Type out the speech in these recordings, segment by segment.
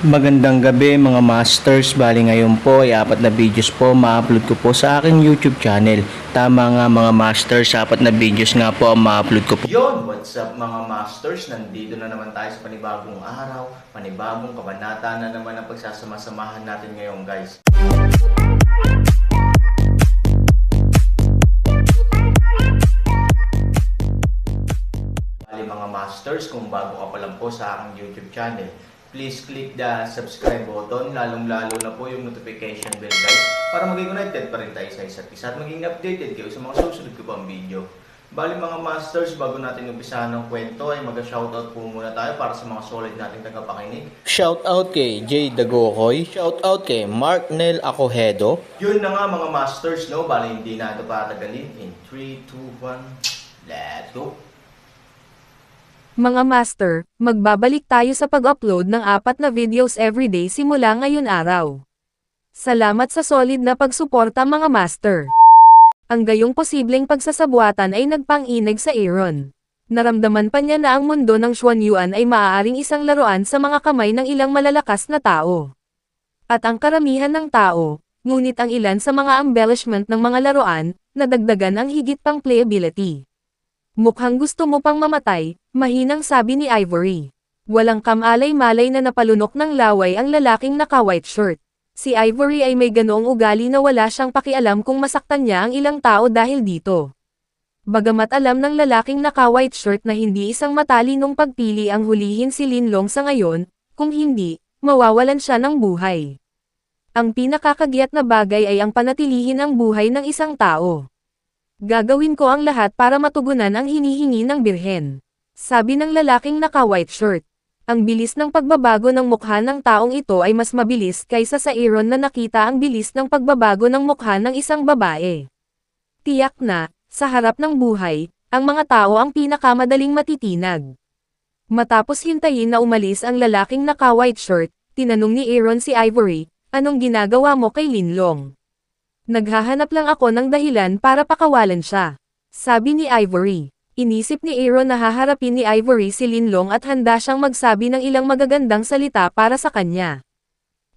Magandang gabi mga masters, bali ngayon po ay 4 na videos po ma-upload ko po sa aking YouTube channel. Tama nga mga masters, 4 na videos nga po ang ma-upload ko po. Yon, what's up mga masters, nandito na naman tayo sa panibagong araw, panibagong kabanata na naman ang pagsasama-samahan natin ngayon guys. Bali mga masters, kung bago ka pa lang po sa aking YouTube channel, please click the subscribe button, lalong-lalo na po yung notification bell guys, para maging connected pa rin tayo sa isa't isa at maging updated kayo sa mga susunod ko pang video. Bali mga masters, bago natin umpisahan ng kwento ay mag-shoutout po muna tayo para sa mga solid nating tagapakinig. Shoutout kay Jay Dagokoy, shoutout kay Mark Nel Acohedo. Yun na nga mga masters, no? Bali hindi na ito patagalin. In 3, 2, 1, let's go! Mga master, magbabalik tayo sa pag-upload ng 4 na videos everyday simula ngayon araw. Salamat sa solid na pagsuporta mga master. Ang gayong posibleng pagsasabuatan ay nagpang-inig sa Aaron. Naramdaman pa niya na ang mundo ng Xuanyuan ay maaaring isang laruan sa mga kamay ng ilang malalakas na tao. At ang karamihan ng tao, ngunit ang ilan sa mga embellishment ng mga laruan, nadagdagan ang higit pang playability. Mukhang gusto mo pang mamatay, mahinang sabi ni Ivory. Walang kamalay-malay na napalunok ng laway ang lalaking naka-white shirt. Si Ivory ay may ganoong ugali na wala siyang pakialam kung masaktan niya ang ilang tao dahil dito. Bagamat alam ng lalaking naka-white shirt na hindi isang matalinong pagpili ang hulihin si Linlong sa ngayon, kung hindi, mawawalan siya ng buhay. Ang pinakakagiat na bagay ay ang panatilihin ang buhay ng isang tao. Gagawin ko ang lahat para matugunan ang hinihingi ng birhen. Sabi ng lalaking naka-white shirt. Ang bilis ng pagbabago ng mukha ng taong ito ay mas mabilis kaysa sa Aaron na nakita ang bilis ng pagbabago ng mukha ng isang babae. Tiyak na, sa harap ng buhay, ang mga tao ang pinakamadaling matitinag. Matapos hintayin na umalis ang lalaking naka-white shirt, tinanong ni Aaron si Ivory, anong ginagawa mo kay Linlong? Naghahanap lang ako ng dahilan para pakawalan siya. Sabi ni Ivory. Inisip ni Aaron na haharapin ni Ivory si Linlong at handa siyang magsabi ng ilang magagandang salita para sa kanya.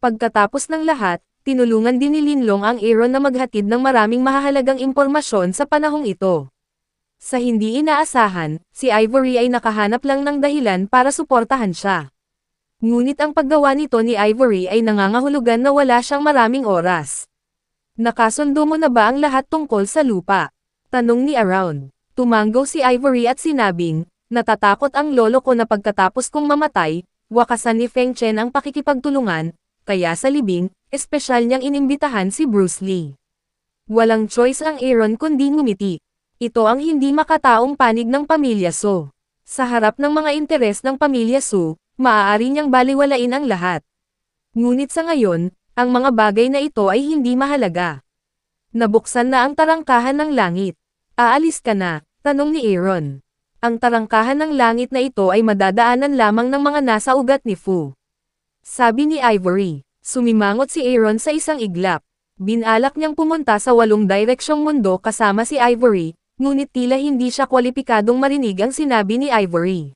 Pagkatapos ng lahat, tinulungan din ni Linlong ang Aaron na maghatid ng maraming mahahalagang impormasyon sa panahong ito. Sa hindi inaasahan, si Ivory ay nakahanap lang ng dahilan para suportahan siya. Ngunit ang paggawa nito ni Ivory ay nangangahulugan na wala siyang maraming oras. Nakasundo mo na ba ang lahat tungkol sa lupa? Tanong ni Around. Tumanggo si Ivory at sinabing, natatakot ang lolo ko na pagkatapos kong mamatay, wakasan ni Feng Chen ang pakikipagtulungan, kaya sa libing, espesyal niyang inimbitahan si Bruce Lee. Walang choice ang Aaron kundi ngumiti. Ito ang hindi makataong panig ng pamilya Su. Sa harap ng mga interes ng pamilya Su, maaari niyang baliwalain ang lahat. Ngunit sa ngayon, ang mga bagay na ito ay hindi mahalaga. Nabuksan na ang tarangkahan ng langit. Aalis ka na, tanong ni Aaron. Ang tarangkahan ng langit na ito ay madadaanan lamang ng mga nasa ugat ni Fu. Sabi ni Ivory. Sumimangot si Aaron sa isang iglap. Binalak niyang pumunta sa 8 direksyong mundo kasama si Ivory, ngunit tila hindi siya kwalipikadong marinig ang sinabi ni Ivory.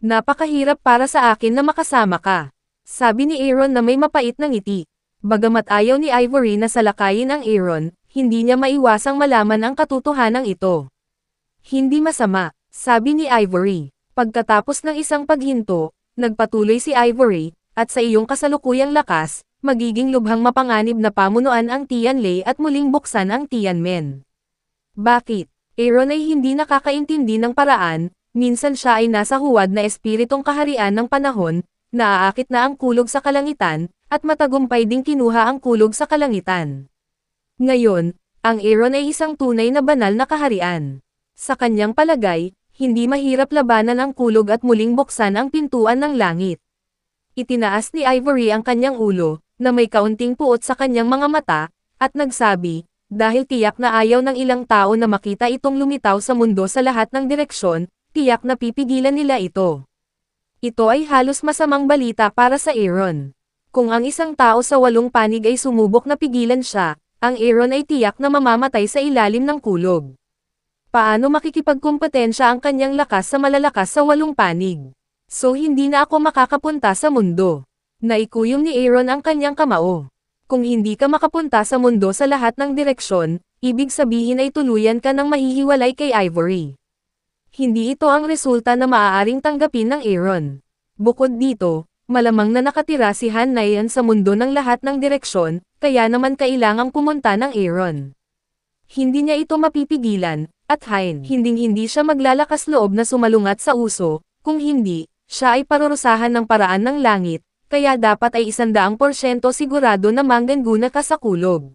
Napakahirap para sa akin na makasama ka. Sabi ni Aaron na may mapait na ngiti. Bagamat ayaw ni Ivory na salakayin ang Aaron, hindi niya maiwasang malaman ang katotohanan ito. Hindi masama, sabi ni Ivory. Pagkatapos ng isang paghinto, nagpatuloy si Ivory, at sa iyong kasalukuyang lakas, magiging lubhang mapanganib na pamunuan ang Tianlei at muling buksan ang Tianmen. Bakit? Aaron ay hindi nakakaintindi ng paraan, minsan siya ay nasa huwad na espiritong kaharian ng panahon, naaakit na ang kulog sa kalangitan, at matagumpay ding kinuha ang kulog sa kalangitan. Ngayon, ang Aaron ay isang tunay na banal na kaharian. Sa kanyang palagay, hindi mahirap labanan ang kulog at muling buksan ang pintuan ng langit. Itinaas ni Ivory ang kanyang ulo, na may kaunting puot sa kanyang mga mata, at nagsabi, dahil tiyak na ayaw ng ilang tao na makita itong lumitaw sa mundo sa lahat ng direksyon, tiyak na pipigilan nila ito. Ito ay halos masamang balita para sa Aaron. Kung ang isang tao sa 8 panig ay sumubok na pigilan siya, ang Aaron ay tiyak na mamamatay sa ilalim ng kulog. Paano makikipagkumpetensya ang kanyang lakas sa malalakas sa 8 panig? So hindi na ako makakapunta sa mundo. Naikuyom ni Aaron ang kanyang kamao. Kung hindi ka makapunta sa mundo sa lahat ng direksyon, ibig sabihin ay tuluyan ka ng mahihiwalay kay Ivory. Hindi ito ang resulta na maaaring tanggapin ng Aaron. Bukod dito, malamang na nakatira si Han na iyan sa mundo ng lahat ng direksyon, kaya naman kailangang pumunta ng Aaron. Hindi niya ito mapipigilan, at hinding-hindi siya maglalakas loob na sumalungat sa uso, kung hindi, siya ay parurusahan ng paraan ng langit, kaya dapat ay 100% sigurado na manggana ka sa kulog.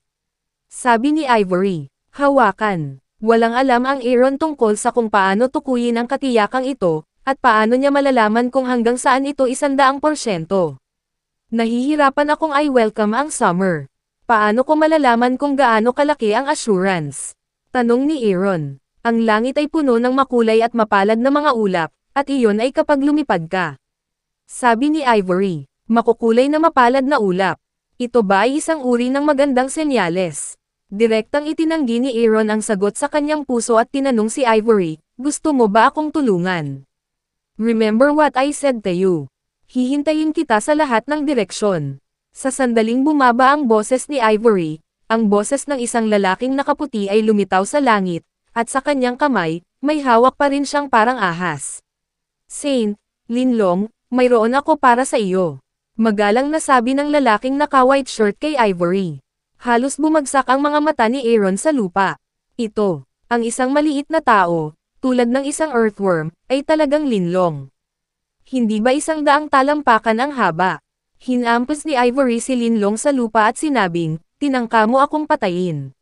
Sabi ni Ivory, hawakan. Walang alam ang Aaron tungkol sa kung paano tukuyin ang katiyakang ito, at paano niya malalaman kung hanggang saan ito 100%. Nahihirapan akong I welcome ang summer. Paano ko malalaman kung gaano kalaki ang assurance? Tanong ni Aaron. Ang langit ay puno ng makulay at mapalad na mga ulap, at iyon ay kapag lumipad ka. Sabi ni Ivory, makukulay na mapalad na ulap. Ito ba ay isang uri ng magandang senyales? Direktang itinanggi ni Aaron ang sagot sa kanyang puso at tinanong si Ivory, gusto mo ba akong tulungan? Remember what I said to you. Hihintayin kita sa lahat ng direksyon. Sa sandaling bumaba ang boses ni Ivory, ang boses ng isang lalaking nakaputi ay lumitaw sa langit, at sa kanyang kamay, may hawak pa rin siyang parang ahas. Saint, Linlong, mayroon ako para sa iyo. Magalang na sabi ng lalaking naka-white shirt kay Ivory. Halos bumagsak ang mga mata ni Aaron sa lupa. Ito, ang isang maliit na tao, tulad ng isang earthworm, ay talagang linlong. Hindi ba 100 talampakan ang haba? Hinampas ni Ivory si Linlong sa lupa at sinabing, tinangka mo akong patayin.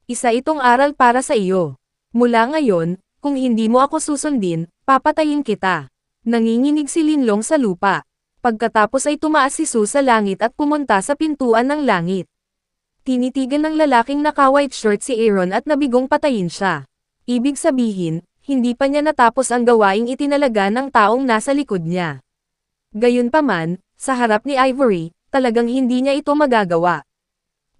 Isa itong aral para sa iyo. Mula ngayon, kung hindi mo ako susundin, papatayin kita. Nanginginig si Linlong sa lupa. Pagkatapos ay tumaas si Su sa langit at pumunta sa pintuan ng langit. Tinitigan ng lalaking naka-white shirt si Aaron at nabigong patayin siya. Ibig sabihin, hindi pa niya natapos ang gawaing itinalaga ng taong nasa likod niya. Gayunpaman, sa harap ni Ivory, talagang hindi niya ito magagawa.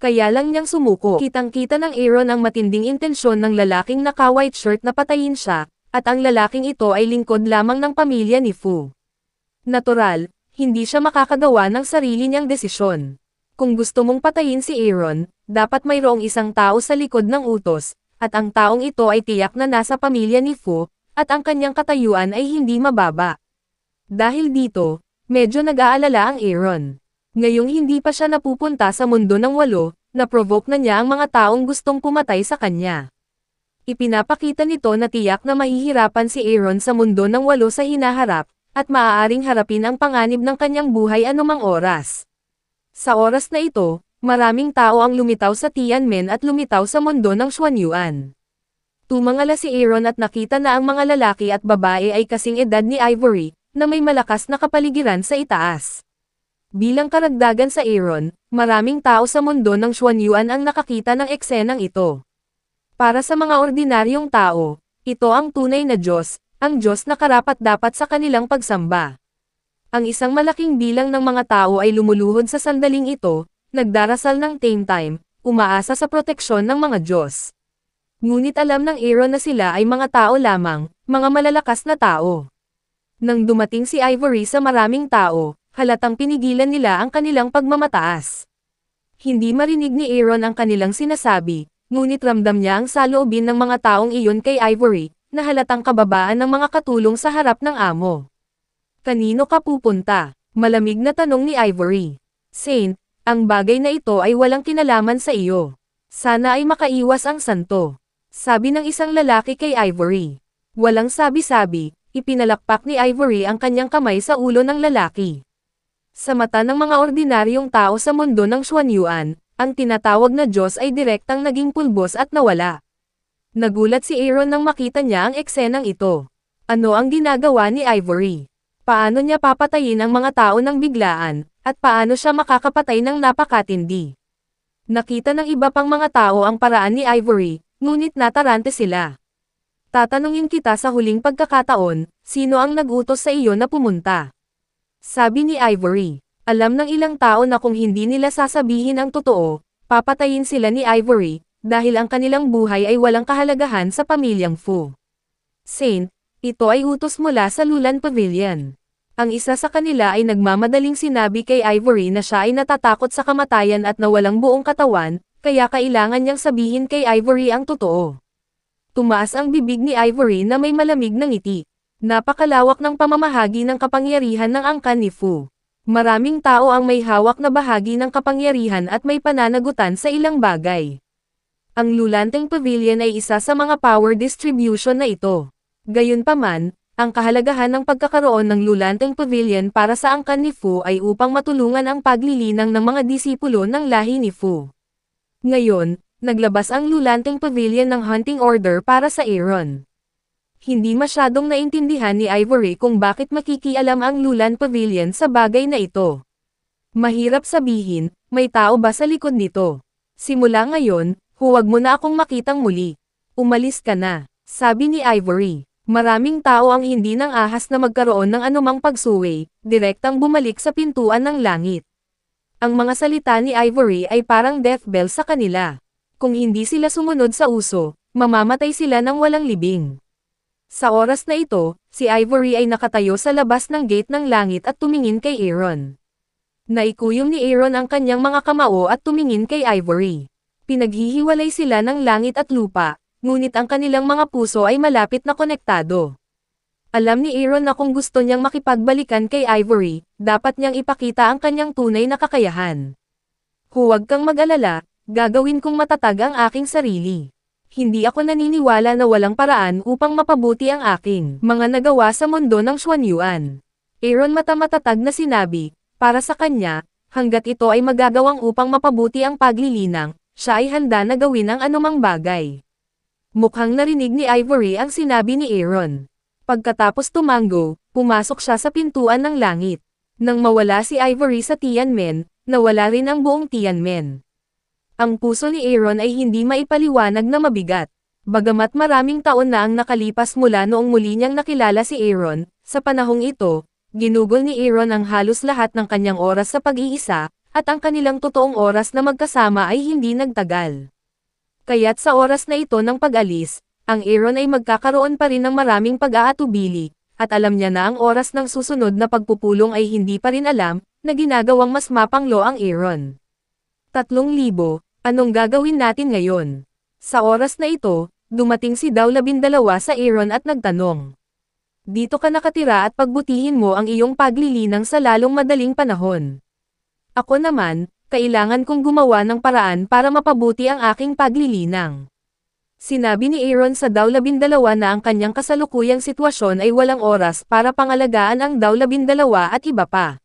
Kaya lang niyang sumuko. Kitang-kita ng Aaron ang matinding intensyon ng lalaking naka-white shirt na patayin siya, at ang lalaking ito ay lingkod lamang ng pamilya ni Fu. Natural, hindi siya makakagawa ng sarili niyang desisyon. Kung gusto mong patayin si Aaron, dapat mayroong isang tao sa likod ng utos, at ang taong ito ay tiyak na nasa pamilya ni Fu, at ang kanyang katayuan ay hindi mababa. Dahil dito, medyo nag-aalala ang Aaron. Ngayong hindi pa siya napupunta sa mundo ng 8, na-provoke na niya ang mga taong gustong pumatay sa kanya. Ipinapakita nito na tiyak na mahihirapan si Aaron sa mundo ng 8 sa hinaharap, at maaaring harapin ang panganib ng kanyang buhay anumang oras. Sa oras na ito, maraming tao ang lumitaw sa Tianmen at lumitaw sa mundo ng Xuanyuan. Tumangala si Aaron at nakita na ang mga lalaki at babae ay kasing edad ni Ivory, na may malakas na kapaligiran sa itaas. Bilang karagdagan sa Aaron, maraming tao sa mundo ng Xuanyuan ang nakakita ng eksenang ito. Para sa mga ordinaryong tao, ito ang tunay na Diyos, ang Diyos na karapat-dapat sa kanilang pagsamba. Ang isang malaking bilang ng mga tao ay lumuluhod sa sandaling ito, nagdarasal ng tame time, umaasa sa proteksyon ng mga Diyos. Ngunit alam ng Aaron na sila ay mga tao lamang, mga malalakas na tao. Nang dumating si Ivory sa maraming tao, halatang pinigilan nila ang kanilang pagmamataas. Hindi marinig ni Aaron ang kanilang sinasabi, ngunit ramdam niya ang saloobin ng mga taong iyon kay Ivory, na halatang kababaan ng mga katulong sa harap ng amo. Kanino ka pupunta? Malamig na tanong ni Ivory. Saint, ang bagay na ito ay walang kinalaman sa iyo. Sana ay makaiwas ang santo. Sabi ng isang lalaki kay Ivory. Walang sabi-sabi, ipinalakpak ni Ivory ang kanyang kamay sa ulo ng lalaki. Sa mata ng mga ordinaryong tao sa mundo ng Xuanyuan, ang tinatawag na Diyos ay direktang naging pulbos at nawala. Nagulat si Aaron nang makita niya ang eksenang ito. Ano ang ginagawa ni Ivory? Paano niya papatayin ang mga tao ng biglaan, at paano siya makakapatay ng napakatindi? Nakita ng iba pang mga tao ang paraan ni Ivory, ngunit natarante sila. Tatanungin kita sa huling pagkakataon, sino ang nag-utos sa iyo na pumunta? Sabi ni Ivory. Alam ng ilang tao na kung hindi nila sasabihin ang totoo, papatayin sila ni Ivory, dahil ang kanilang buhay ay walang kahalagahan sa pamilyang Fu. Saint, ito ay utos mula sa Lulan Pavilion. Ang isa sa kanila ay nagmamadaling sinabi kay Ivory na siya ay natatakot sa kamatayan at nawalang buong katawan, kaya kailangan niyang sabihin kay Ivory ang totoo. Tumaas ang bibig ni Ivory na may malamig na ngiti. Napakalawak ng pamamahagi ng kapangyarihan ng angkan ni Fu. Maraming tao ang may hawak na bahagi ng kapangyarihan at may pananagutan sa ilang bagay. Ang Lulanteng Pavilion ay isa sa mga power distribution na ito. Gayunpaman, ang kahalagahan ng pagkakaroon ng Lulanteng Pavilion para sa angkan ni Fu ay upang matulungan ang paglilinang ng mga disipulo ng lahi ni Fu. Ngayon, naglabas ang Lulanteng Pavilion ng hunting order para sa Aaron. Hindi masyadong naintindihan ni Ivory kung bakit makikialam ang Lulan Pavilion sa bagay na ito. Mahirap sabihin, may tao ba sa likod nito? Simula ngayon, huwag mo na akong makitang muli. Umalis ka na, sabi ni Ivory. Maraming tao ang hindi nang ahas na magkaroon ng anumang pagsuway, direktang bumalik sa pintuan ng langit. Ang mga salita ni Ivory ay parang death bell sa kanila. Kung hindi sila sumunod sa uso, mamamatay sila ng walang libing. Sa oras na ito, si Ivory ay nakatayo sa labas ng gate ng langit at tumingin kay Aaron. Naikuyom ni Aaron ang kanyang mga kamao at tumingin kay Ivory. Pinaghihiwalay sila ng langit at lupa, ngunit ang kanilang mga puso ay malapit na konektado. Alam ni Aaron na kung gusto niyang makipagbalikan kay Ivory, dapat niyang ipakita ang kanyang tunay na kakayahan. Huwag kang mag-alala, gagawin kong matatag ang aking sarili. Hindi ako naniniwala na walang paraan upang mapabuti ang aking mga nagawa sa mundo ng Xuanyuan. Aaron matamatatag na sinabi, para sa kanya, hanggat ito ay magagawang upang mapabuti ang paglilinang, siya ay handa na gawin ang anumang bagay. Mukhang narinig ni Ivory ang sinabi ni Aaron. Pagkatapos tumango, pumasok siya sa pintuan ng langit. Nang mawala si Ivory sa Tianmen, nawala rin ang buong Tianmen. Ang puso ni Aaron ay hindi maipaliwanag na mabigat. Bagamat maraming taon na ang nakalipas mula noong muli niyang nakilala si Aaron, sa panahong ito, ginugol ni Aaron ang halos lahat ng kanyang oras sa pag-iisa, at ang kanilang totoong oras na magkasama ay hindi nagtagal. Kaya't sa oras na ito ng pag-alis, ang Aaron ay magkakaroon pa rin ng maraming pag-aatubili, at alam niya na ang oras ng susunod na pagpupulong ay hindi pa rin alam, na ginagawang mas mapanglo ang Aaron. 3,000, anong gagawin natin ngayon? Sa oras na ito, dumating si Dao 12 sa Aaron at nagtanong. Dito ka nakatira at pagbutihin mo ang iyong paglilinang sa lalong madaling panahon. Ako naman, kailangan kong gumawa ng paraan para mapabuti ang aking paglilinang. Sinabi ni Aaron sa Dao 12 na ang kanyang kasalukuyang sitwasyon ay walang oras para pangalagaan ang Dao 12 at iba pa.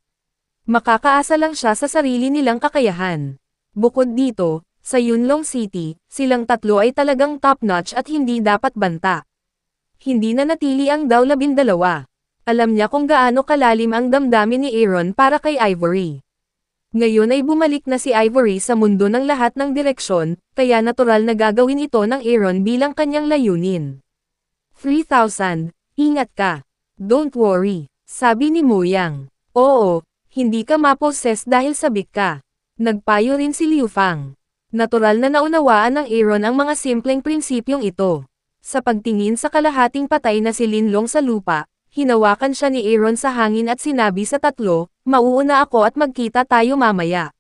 Makakaasa lang siya sa sarili nilang kakayahan. Bukod dito, sa Yunlong City, silang tatlo ay talagang top-notch at hindi dapat banta. Hindi na natili ang Dao 12. Alam niya kung gaano kalalim ang damdamin ni Aaron para kay Ivory. Ngayon ay bumalik na si Ivory sa mundo ng lahat ng direksyon, kaya natural na gagawin ito ng Aaron bilang kanyang layunin. 3,000, ingat ka. Don't worry, sabi ni Moyang. Oo, hindi ka maposes dahil sabik ka. Nagpayo rin si Liu Fang. Natural na naunawaan ng Aaron ang mga simpleng prinsipyong ito. Sa pagtingin sa kalahating patay na si Linlong sa lupa, hinawakan siya ni Aaron sa hangin at sinabi sa tatlo, mauuna ako at magkita tayo mamaya.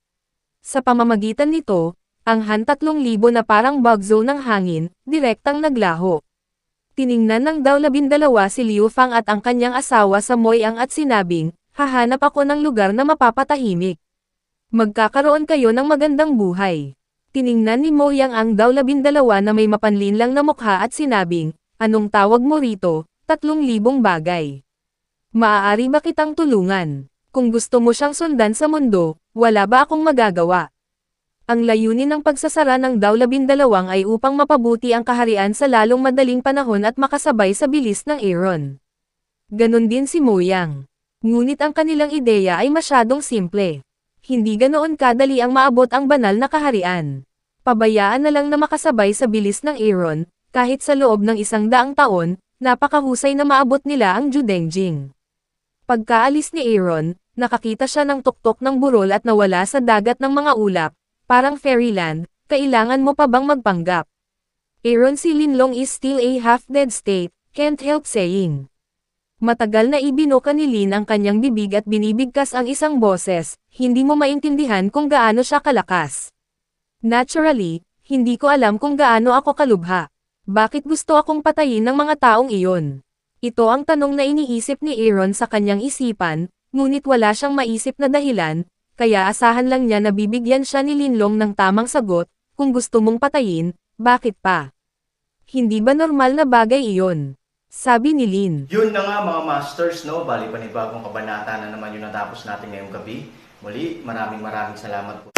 Sa pamamagitan nito, ang Han 3,000 na parang bagzo ng hangin, direktang naglaho. Tiningnan ng Dao 12 si Liu Fang at ang kanyang asawa sa Moyang at sinabing, hahanap ako ng lugar na mapapatahimik. Magkakaroon kayo ng magandang buhay. Tiningnan ni Moyang ang Dao 12 na may mapanlinlang na mukha at sinabing, anong tawag mo rito? 3,000 bagay. Maaari ba kitang tulungan? Kung gusto mo siyang sundan sa mundo, wala ba akong magagawa? Ang layunin ng pagsasara ng Dao 12 ay upang mapabuti ang kaharian sa lalong madaling panahon at makasabay sa bilis ng Aaron. Ganon din si Moyang. Ngunit ang kanilang ideya ay masyadong simple. Hindi ganoon kadali ang maabot ang banal na kaharian. Pabayaan na lang na makasabay sa bilis ng Aaron, kahit sa loob ng 100 taon, napakahusay na maabot nila ang Judengjing. Pagkaalis ni Aaron, nakakita siya ng tuktok ng burol at nawala sa dagat ng mga ulap, parang fairyland, kailangan mo pa bang magpanggap? Aaron, si Linlong is still a half-dead state, can't help saying. Matagal na ibinuka ni Lin ang kanyang bibig at binibigkas ang isang boses, hindi mo maintindihan kung gaano siya kalakas. Naturally, hindi ko alam kung gaano ako kalubha. Bakit gusto akong patayin ng mga taong iyon? Ito ang tanong na iniisip ni Aaron sa kanyang isipan, ngunit wala siyang maisip na dahilan, kaya asahan lang niya na bibigyan siya ni Linlong ng tamang sagot, kung gusto mong patayin, bakit pa? Hindi ba normal na bagay iyon? Sabi ni Lin. Yun na nga mga masters, no? Bali panibagong kabanata na naman yung natapos natin ngayong gabi. Muli, maraming salamat po.